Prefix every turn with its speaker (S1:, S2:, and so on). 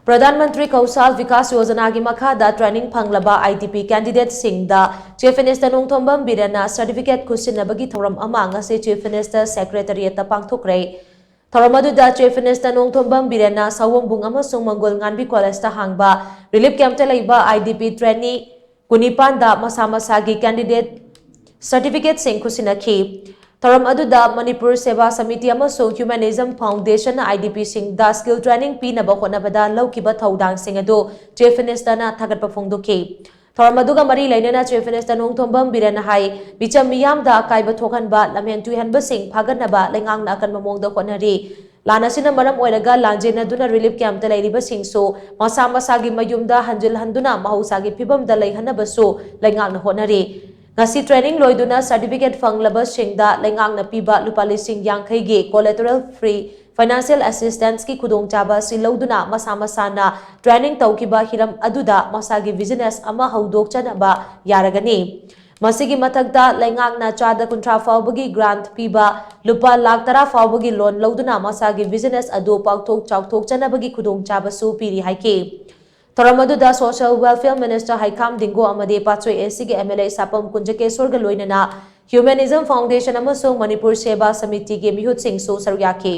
S1: प्रधानमंत्री कौशल विकास योजना की मखादा ट्रेनिंग फंगलबा IDP कैंडिडेट सिंगदा chief minister Nongthombam Biren certificate खुसिन्नबगी थौरम अमा ngasi चीफ मिनिस्टर सेक्रेटरिएट पांगथोखरे थौरम अदुदा चीफ मिनिस्टर नोंगथोंबम बिरेन सवोंबुंग अमसुंग मंगोल nganbi कॉलेज ता हांगबा रिलीफ कैंप ता लेबा IDP ट्रेनी कुनिपांदा मसा मसागी कैंडिडेट सर्टिफिकेट सिंग खुसिनखी थौरम अदुदा मणिपुर सेवा समिति अमसुंग ह्यूमनिज्म फाउंडेशन IDP सिंगदा स्किल ट्रेनिंग पीनब होनबदा लौकिबा थौदांग सिंग अदु चीफ मिनिस्टर ना थागतपा फोंदोखी थौरम अदुगा मरी लैनना चीफ मिनिस्टर नोंगथोंबम बिरेन हाई बिचम मियामदा काइबा थोखनबा लमहेन तुइहनबा सिंग फागनबा लेंगांगना अकनबा मोंगदा होनरी लानासिना मरम ओइरगा लांजेनदुना रिलीफ कैंप ता लैरिबा सिंगसो मसा मसागी मयुमदा हंजिल हंदुना महौसागी फिबमदा लैहनबसो लेंगांगना honorary ngasi training loiduna certificate fanglaba singda lengang na piba lupa lising yangkhaigi collateral free financial assistance ki khudong chaba silauduna masa masana training taukiba hiram aduda masagi business ama haudok chanaba yaragani masigi mathakta lengang na chada kuntra fawbagi grant piba lupa lakh tara fawbagi loan lauduna masagi business adu pakthok chawthok chanabagi khudong chaba su piri haiki थौरम अदुदा social welfare minister हाइकाम दिंगो अमदे पाचोई AC के MLA Sapam Kunjakeswar ग लोइनना humanism foundation अमसुंग मणिपुर सेवा समिति के मिहुत सिंह सो सरुयाखी